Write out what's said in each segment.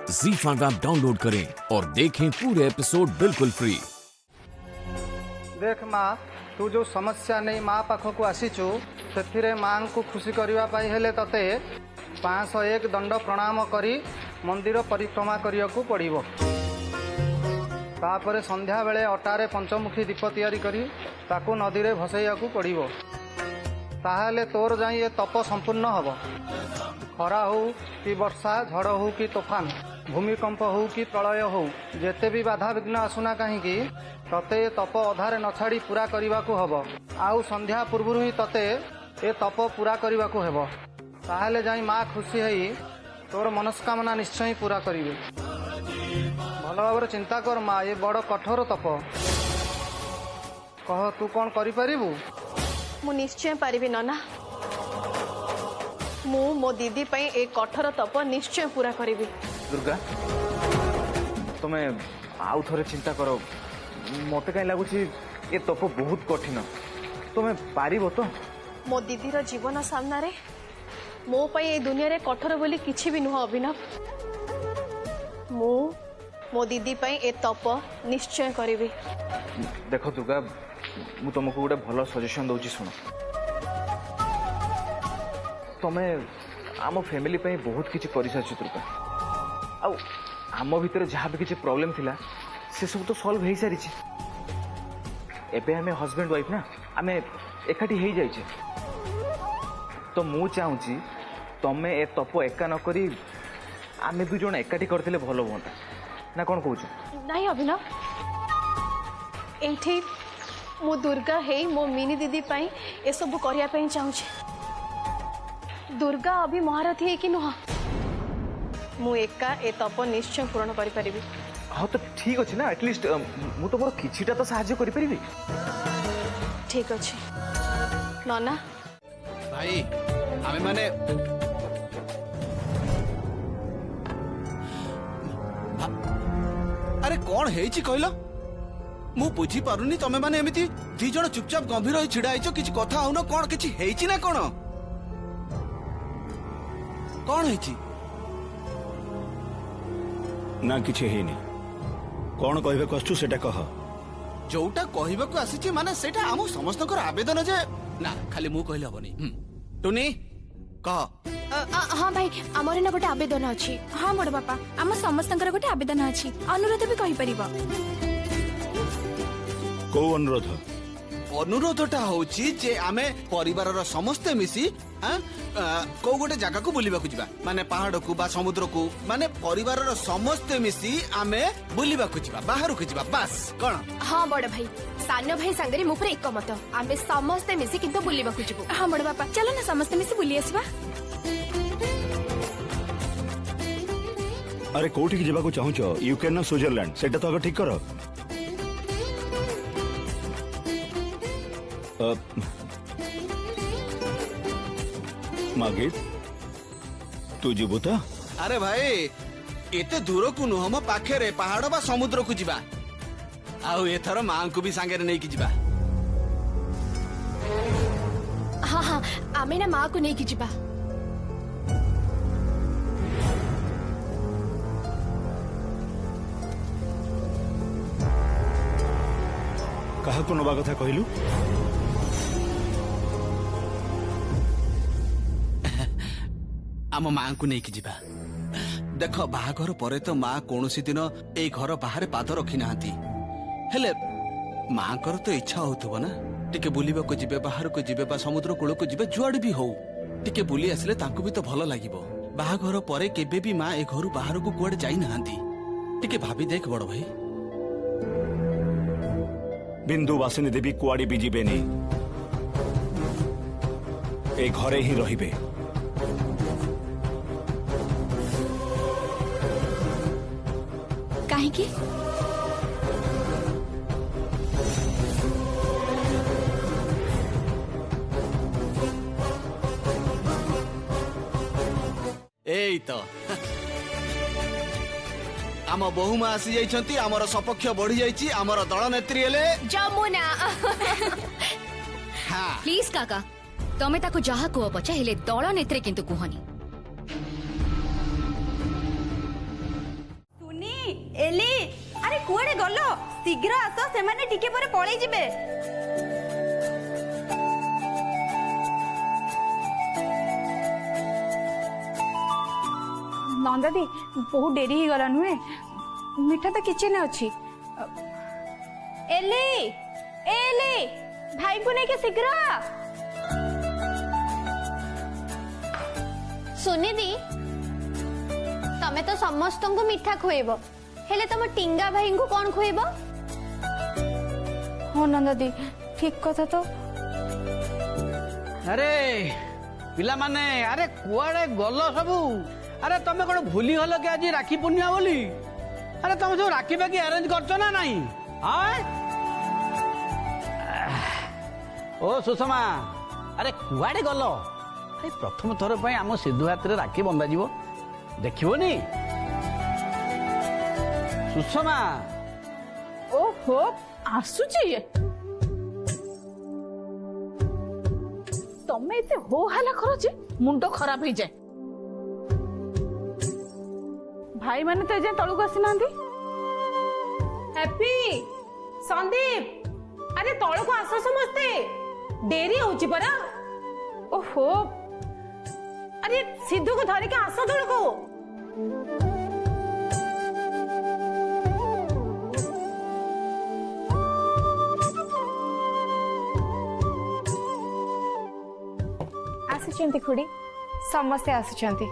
ZEE5 app download करें और देखें पूरे एपिसोड बिल्कुल फ्री। देख माँ, तू जो समस्या नहीं माँ पाखक आसीचु से माँ को खुशी करने हेले तते 501 दंड प्रणाम करी मंदिर परिक्रमा करिया को पड़िबो। तापरे संध्या बेले अटारे पंचमुखी दीप तैयारी करी ताकू नदी रे भसैया को पड़िबो। ताहले तोर जाई ये तप संपूर्ण हब। खरा हो कि वर्षा, झड़ हो कि तोफान, भूमिकंप हो कि प्रलय हो, जेते भी बाधा विघ्न आसुना कहीं तते ये तप अधारे न छाड़ी पूरा करने को हब। आउ संध्या पूर्व ही तते ये तप पूरा करने को हेब। ताहले जाई माँ खुशी है तोर मनस्कामना निश्चय पूरा करिवे। भल भाव चिंता कर माँ, ये बड़ कठोर तप। कह तू कौन करिपारिबु? मु निश्चय पारिबी नना। मु मो दीदी पई एक कठोर तप निश्चय पूरा करिबी। दुर्गा तुम्हें आउ थोड़े चिंता करो। मते कहीं लगुच ये तप बहुत कठिन। तुम्हें पारिबो तो? मो दीदी रो जीवन सामना रे मो पई ए दुनिया रे कठोर बोली किछि भी नुह अभिनव। मु मो दीदी पई ए तप निश्चय करिबी। देखो दुर्गा, मु तुमको गोटे भल सजेशन दउची सुनो। तुम्हें आम फैमिली पे बहुत किसी कर दुर्गा। आउ आम भितर जहाँ भी किसी प्रॉब्लम थिला से सब तो सॉल्व हो सारी। एबे हमें हस्बैंड वाइफ ना, आम एकाठी हो जाइए। तो मु चाहूँगी तमें ए तप एका न करी आम दु जन एकाठी करते भल हाँ ना, कौन कौच? नहीं अभिनव, एठी मो दुर्गा हे मो मिनी दीदी पई ए सब करिया पई चाहूछि। दुर्गा अभी महारथी है कि नुह, मु एका ए तप निश्चय पूर्ण करि परिबी। हाँ तो ठीक अच्छे ना, एटलिस्ट मु तो मोर किछिटा तो साहाय्य करि परिबी। ठीक अच्छे नना। भाई आमे माने अरे कौन हेची कहलो? मु बुझी पारुनी तमे माने एमिति दी जण चुपचाप गंभीर होई छिडा आइछो, किछि कथा होनो। कौन किछि हेची ना? कौन कौन हेची? ना किछि हेनी। कौन कहबे कष्टु सेटा कह। जोटा कहबाकू आसीछि माने सेटा आम समस्तकर आवेदन जे ना, खाली मु कहले हबनी। टुनी कह। हाँ भाई, आमर ना गोटे आवेदन अच्छी। हाँ बड़ बापा, आम समस्तंकर गोटे आवेदन अच्छी। अनुरोध भी कहि परिबो। को अनुरोध? अनुरोधटा होची जे आमे परिवारर समस्ते मिसी को गोटे जगह को बुलिबा को जिबा, माने पहाड़ को बा समुद्र को, माने परिवारर समस्ते मिसी आमे बुलिबा को जिबा, बाहर को जिबा। बस कोन? हाँ बड़ भाई, सान भाई संगरे मु पुरा एकमत। आमे समस्ते मिसी किंतु बुलिबा को जिबो। हाँ बड़ बापा, चलो ना समस्ते मिसी बुली आसीबा। अरे कोठी की जेबा को चाहूचो? यूके ना स्विट्जरलैंड? सेटा तो अगर ठीक करो। मागित तू जीबू तो? अरे भाई एते दूर को नुह, मो पाखे रे पहाड़ बा समुद्र को जिबा। आउ एथर मां को भी सांगे नहीं की जिबा। हाँ हाँ, आमे ना माँ को नहीं की जिबा। कहा को नबा कथा कहलु? आम मां को नहीं की जिबा। देख बाहाघर परे तो मां कौनसी दिन ए घर बाहर पाद रखी नांती। हेले मां कर तो इच्छा होथबो ना, टिके बुलिबा को जिबे, बाहर को जिबे बा समुद्र कूल को जिबे, जुआड़ भी हो टिके बुली आसले तांको भी तो भल लागिबो। बाहाघर परे केबे भी मां ए घर बाहर को कुआडे जाई नांती। टिके भाभी देख बड़ भाई, बिंदु वासिनी देवी कुआड़ी भी जीवे नहीं, ए घरे ही रहिबे। काहे की? एई तो आम बहुमा आसी जाइछंती, आमर सपक्ष बढ़ी जाइछि, आमर दल नेत्री हेले जमुना। हाँ प्लीज काका, तमे ताको जहा कुह पछा हेले दल नेत्री किंतु कुहनी। एली अरे कुआडे गलो शीघ्र आस से माने टिके पर पळै जिबे। नंदादी बहुत डेरी ही गला नुहे मिठा तो किचन अच्छी। एली एली भाई को नहीं के शीघ्र सुनी दी तमे तो समस्त को मिठा खुएब हेले तुम टिंगा भाई को कौन खुएब? हाँ नंदादी ठीक कथा तो। अरे पिला माने अरे कुआडे गल सबू अरे तमे कौन भूली हल कि आज राखी पूर्णिमा बोली? अरे तुम सब राखी बाकी अरेंज करछ ना नहीं? ओ सुषमा अरे कुआडे गल? अरे प्रथम थर पे आम सिद्धू हाथ में राखी बंधा जीव देखिबनी सुषमा। ओहो आसुची तमे इते हो हाला करो जे मुंड खराब हो जाए। भाई माने तो जे तळु आसी नांदी। हैप्पी संदीप अरे तळु को आसो समस्ते देरी होची परा। ओहो अरे सिद्धू को धरे के आसो तळु को। आसुचंती खुड़ी समस्ते आसुचंती।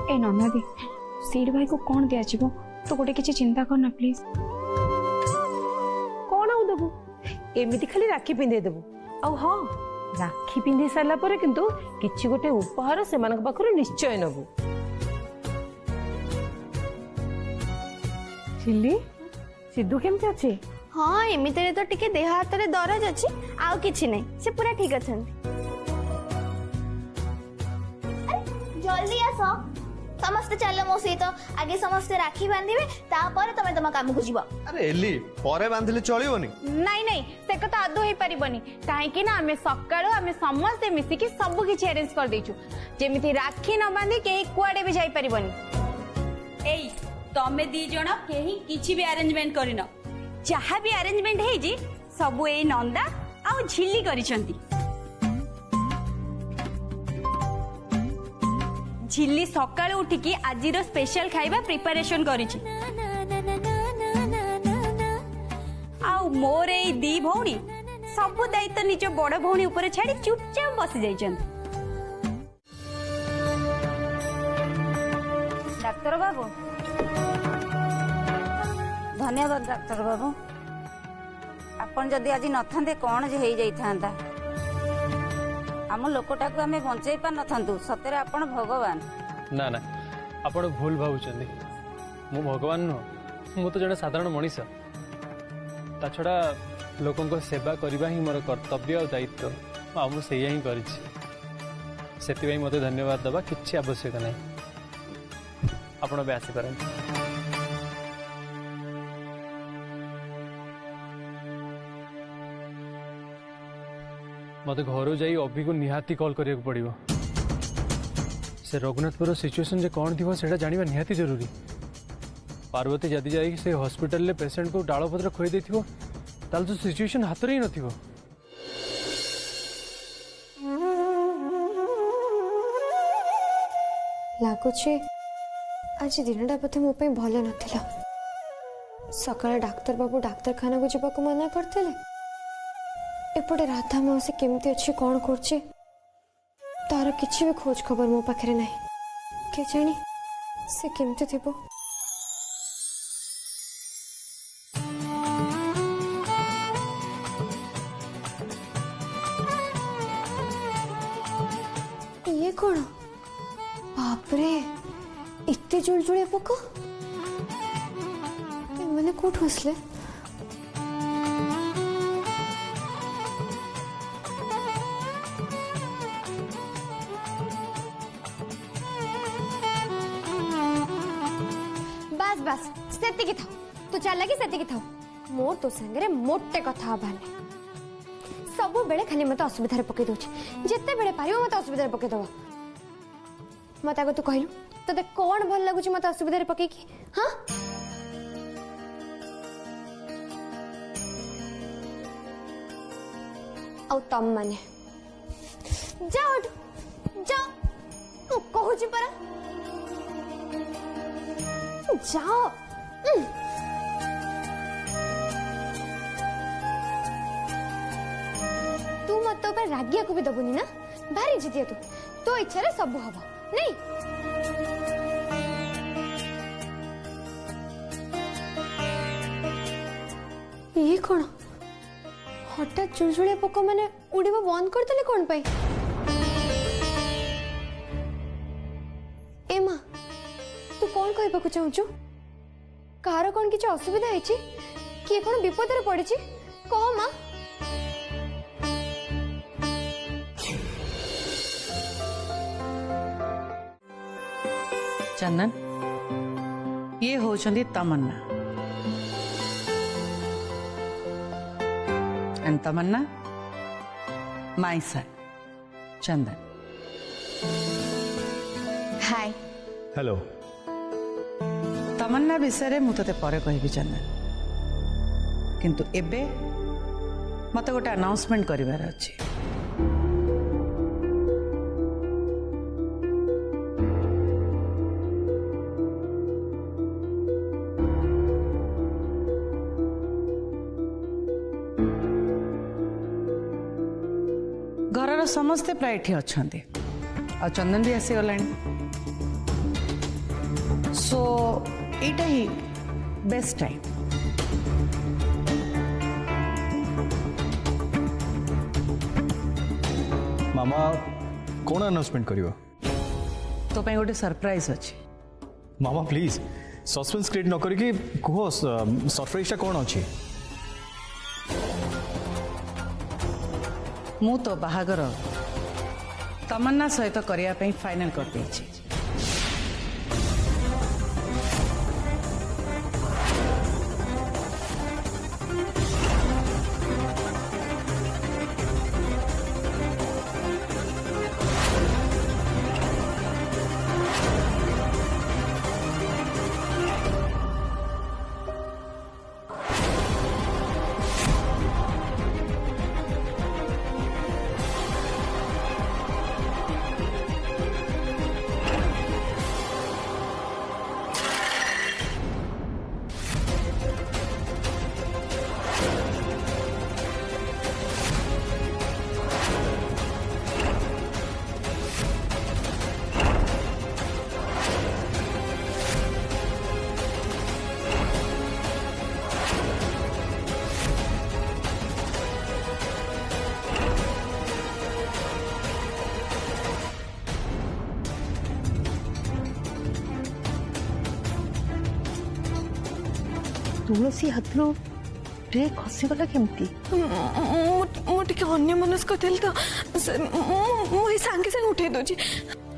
ए नन्ना दी सीड भाई को कौन दिया जीवो तो गोटे किसी चिंता करना प्लीज। कौन आउ देबू एमिति खाली राखी पिंदे देबू आउ हां राखी पिंदी सारला परे किंतु किछि गोटे उपहार से मानक पाखरु निश्चय नबू। छिल्ली सिद्धू केमते अछि? हाँ एमिते तो टिके देह हाथ रे दरज अछि आउ किछि नै से पूरा ठीक अछन। अरे जल्दी आसो समस्त चलो मो सहित आगे समस्त राखी बांधिबे तापर तमे तम काम को जीव। अरे एली परे बांधिले चलिबोनी? नहीं नहीं से कथा आदो हे परिबनी काहे कि ना हमें सकाळो हमें समस्त मिसी की सब किछि अरेंज कर देछु जेमिति राखी न बांधी केही कुआडे भी जाई परिबनी। एई तमे दी जण केही किछि भी अरेंजमेंट करिन जहाँ भी अरेंजमेंट है जी सब ए नंदा आउ झिल्ली करिसंती। झिल्ली सकाळ उठिकी आजिर स्पेशल खाइबा प्रिपरेशन करिछि आउ मोर ए दी भौणी सब दायित्व निज बड़ भौणी ऊपर छाड़ी चुपचाप बसी जाइछन। डाक्टर बाबू धन्यवाद डाक्टर बाबू आपण जदि आज नथांते कौन जे हो जाइथांता आम लोकटा को आमे बंचई पा नथांतु सतेरे आपण भगवान। ना ना आपण भूल भावुचंदी मु भगवान नुह मु तो जड़े साधारण मनीष ता छड़ा लोकों को सेवा करबा ही मोर कर्तव्य और दायित्व आ मु सेया ही करिछि सेति भाई मते धन्यवाद दबा किछि आवश्यक नै आपण बे आसी परन। मत घर जाई अभी को निहाती कॉल करिया पड़िबो से रघुनाथपुर सिचुएशन जे कौन थी सेटा जानिबा निहाती जरूरी। पार्वती जदि जाई से हॉस्पिटल ले पेशेंट को डाल पत्र खोई देथिबो ताल तो सिचुएशन हाथ रे ही नथिबो। लागुचे आज दिनटा बोधे मो पे भल नथिला। सकाळ डाक्टर बाबू डाक्तरखाना को जीवा को मना करथिले एपटे राधा मौसी केमती अच्छी कौन करछे तार किछि भी खोज खबर मो पाखरे नहीं के जानी से केमती थिबो। ये कौन बाप रे इत्ते जुलजुले पोक मैंने कोठ हसले बस बस सेति था तू चल लगी सेति था मोर तो संगे मोटे कथा हबाने सब बेले खाली मत असुविधा पकई दउछ जेते बेले पाइबो मत असुविधा पकई दबो मत आगो तू कहलु तोते कौन भल लगुच मत असुविधा पकई की हाँ और तम माने जाओ जाओ तू कहूँ परा जाओ तू मत तो पर रागिया को भी दबुनी ना भारी जिदिया तू तो इच्छा रे सब हब नहीं ये कौन हठात चुलचुलिया पोक मैंने उड़ीबा बंद करदेले कौन पाई ए माँ तू कौन कहबाकू चाहूचु कार कौन किछ असुविधा है किए कौन विपद रे पड़ी कह माँ चंदन ये होचंदी Tamanna and Tamanna my son Chandan hi hello Tamanna विषय मु ते परे कहबी चंदन किंतु एबे मते गोटे अनाउंसमेंट करिवार अछि घरर समस्ते प्राय एठी अछंती आ चंदन भी आसी गलानी सो एटा ही बेस्ट टाइम मामा कौन अनाउंसमेंट करियो तो पे गोटे सरप्राइज अछि मामा प्लीज सस्पेंस क्रिएट न करिके कहो सरप्राइजटा कौन अछि मु तो बाहागर तमन्ना सहित करिया पे फाइनल कर देछि तुलसी हाथ ट्रे खसीगला केमती अन्य मनस्क थी तो मुझे सांगे सांगे उठे दूची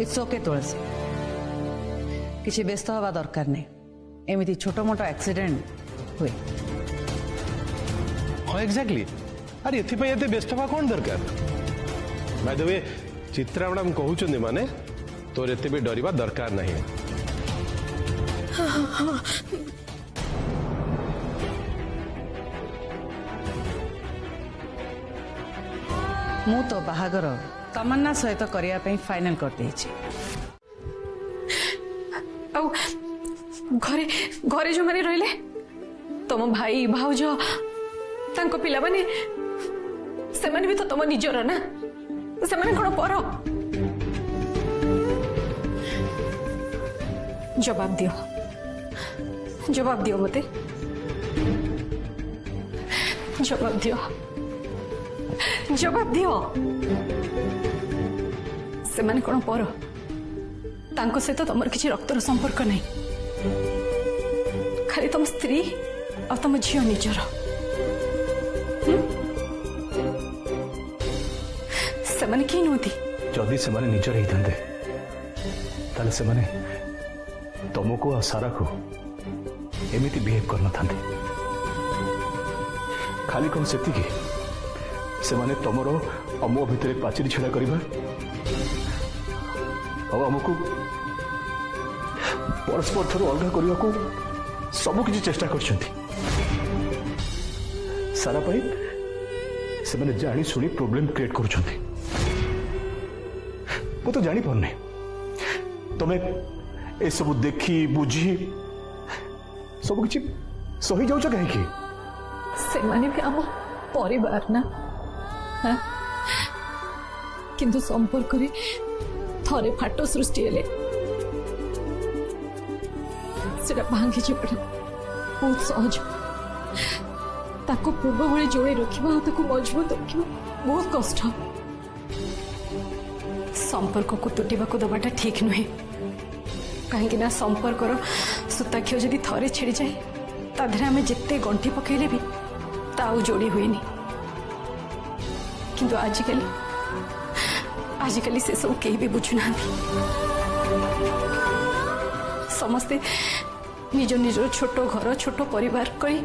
इट्स ओके तुलसी किसी व्यस्त हवा दरकार नहीं एमती छोट मोट एक्सीडेंट हुए हाँ एक्जाक्टली अरे ये व्यस्त हवा कौन दरकार by the way Chitra madam कहते माने तोर एते भी डरवा दरकार नहीं मु तो बाहागर तमन्ना सहित करिया पे फाइनल कर देछि घरे घरे जो माने रहिले तुम भाई भाउज तांको पिला माने से माने भी तो तुम निजर ना से माने कोन पर जवाब दियो मते जवाब दियो से माने कोन पर तांको सहित तुमर किछि रक्तर संपर्क नहीं खाली तुम स्त्री और तुम झील निजर से माने कि नुहति जदि से माने निजर होइथांते ताले से माने तुमको आ सारा को एमिति बिहेव करना थांते खाली कौन सेति की से माने तमरो अमो भितरे पाचिरी छड़ा करबा और हमको परस्पर ठाରୁ अलग करने को सब किसी चेष्टा कर सारा पाई से मैंने जानी शुणी प्रॉब्लम क्रिएट कर मु तो जानी पारनी तमें ए सब देखी बुझी सब किसी सही जाऊच कहीं से माने भी आम परिवार ना हाँ? किंतु संपर्क रे थरे फाट सृष्टि हेले सेटा भांगी जीवटा बहुत सहज ताको पूर्व भली जोड़े रखा ताको मजबूत रखा बहुत कष्ट संपर्क को तुटिबा को दबाटा ठीक नुहे कहीं ना संपर्कर सूताक्ष जदि थरे छिड़ी जाए ताधे आम जिते गंठी पकड़े भी ताऊ जोड़ी हुए किंतु आजिकली से सब कहीं भी बुझुना समस्ते निज निजर छोट घर छोट परिवार करी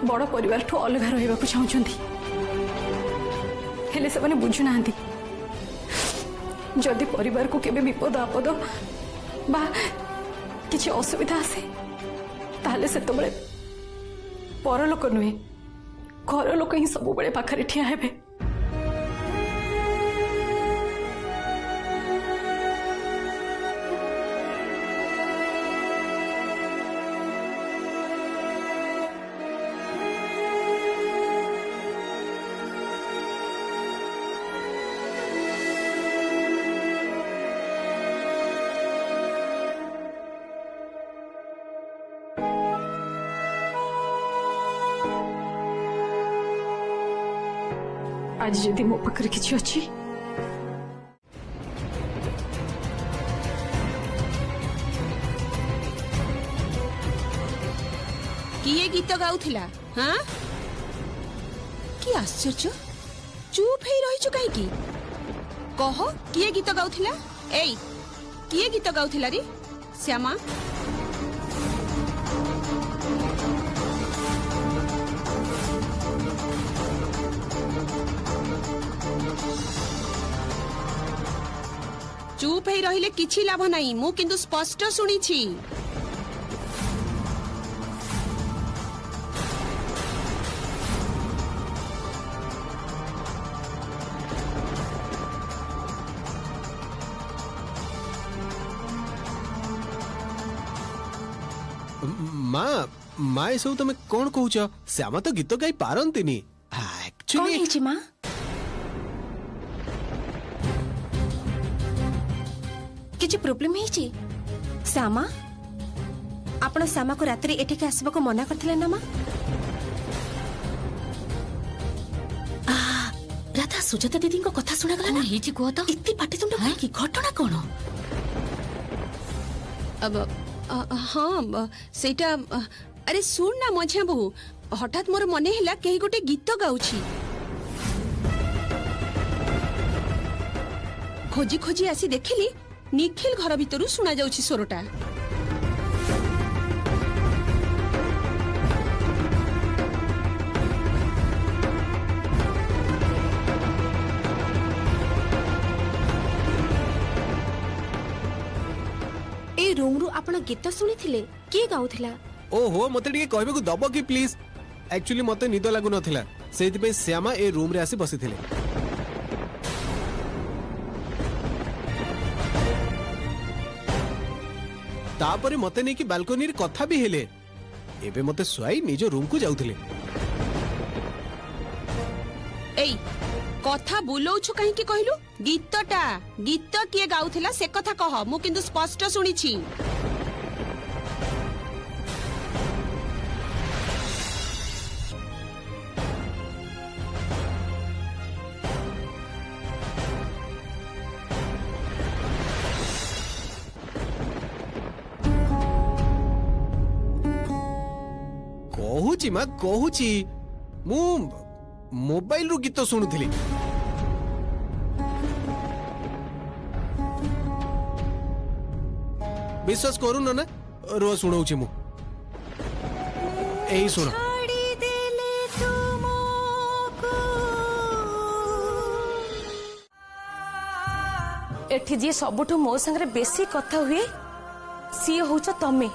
बड़ परिवार ठू अलग रहा चाहते हेले से बुझुना जदि परिवार को केबे विपद आपद बा किसी असुविधा आसे ताहले से परलोक नुहे घर लोक ही सब बड़े पाखरे ठिया हेबे आज जदि मो पाखरे किछि अछि किए गीत गाउथिला हाँ कि आश्चर्य चुप हे रहिछु काहे की कह किए गीत गाउथिला एई किए गीत गाउथिला रे श्यामा चुप हे रहिले किछि लाभ नाही मु किंतु स्पष्ट सुनी छी माँ सब तुम कौन कहूच श्यामा तो गीत गाई पारंतिनी एक्चुअली माँ किछि प्रॉब्लम हिची श्यामा आपण श्यामा को रात्रि एठी के आसबा को मना करथिले ना माँ राधा सुजाता दीदी को कथा सुना गला ना हिची को तो इत्ती पाटी तुम भाई की घटना कोन अब हाँ सेटा अरे सुन ना मझिया बहु हठात मोर मने हैला केही गोटे गीत गाउछि खोजी खोजी आसी देखिली निखिल घर भितरु सुना जाउछि स्वरटा ए रूम रु आपण गीत सुनिथिले के गाउथिला ओहो मते टिके कहबे को दबो की प्लीज एक्चुअली मते निद लागु नथिला सेति पे श्यामा ए रूम रे आसी बसिथिले तापरे मते नै कि बालकनी रे कथा भी हेले एबे मते सुआई निज रूम को जाउथिले एई कथा बुलौछु काहे कि कहलु गीत किए गाउथिला से कथा कह मु किंतु स्पष्ट सुनी छी कहूची माँ कहूची मु मोबाइल रु गीत शुणुली विश्वास करू ना रो शुणाऊची मु यही शुण एठी जी सबुठु मो संगे बेसी कथा हुए सी होच तमे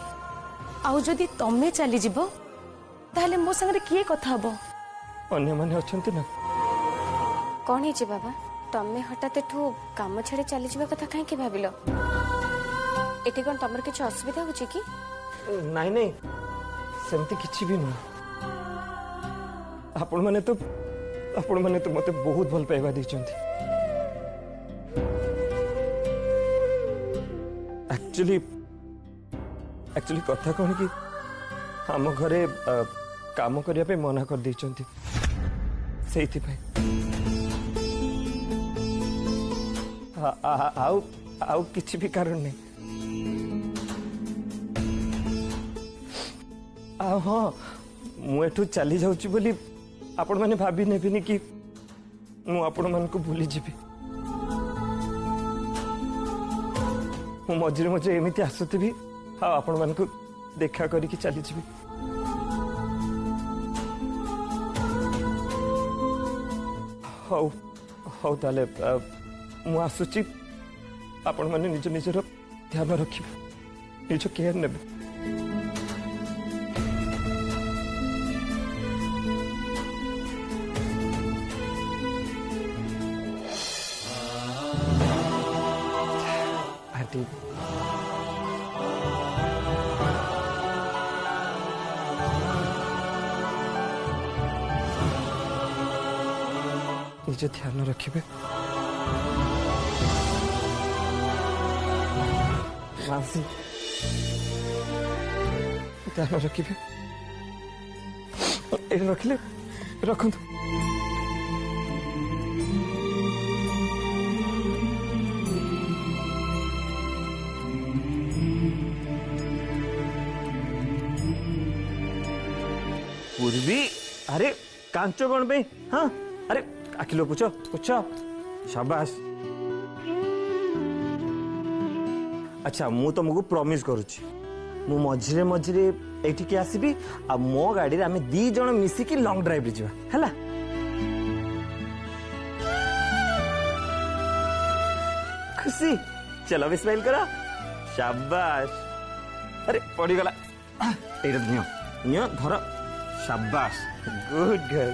आउ जदि तमे चली जीवो ताहले मो संगे किए कथा हबो अन्य माने अछंती ना कौन है बाबा तमे हठात एठू काम छाड़ी चली जावा कथा काहे की भाबिलो एठी कोन तमर किछ असुविधा होची कि नहीं नहीं सेमती किछि भी नहीं आपण माने तो मते बहुत भल पाइबा दैछंती एक्चुअली कथा कौन कि आम घरे काम करिया पे मना कर दैछंती सेइथि पे आउ किछि भी कारण नहीं हाँ मु एठू चली जाऊची बोली आपण माने भाबी नेबिनी कि मु आपण मान को भूली जीवी मु मझे मझे एमती आसुथिबी हाँ आपण मान को देखा करिकी चली जीवी हौ हौ ताले मु आसुची आपण माने निज निजर ध्यान रखिबे निज केयर नेबे आंटी निज ध्यान रखिबे मासी ध्यान रखिबे ए रखले रखंतु पूर्वी अरे कांचो कौन पे हाँ अरे आखिलो पूछो पूछो शाबाश अच्छा मु तुमको प्रॉमिस करुची मु मझिरे मझिरे एठिके आसीबी आ मो गाड़ी रे आमे दी जण मिसिकी लॉन्ग ड्राइव रे जिबा हला खुशी चलो भी स्माइल करो शाबाश अरे पड़ी गला एटा नियो नियो धर शाबाश गुड गर्ल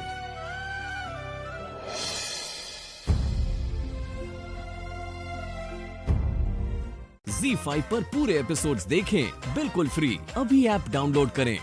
Z5 पर पूरे एपिसोड्स देखें बिल्कुल फ्री अभी ऐप डाउनलोड करें।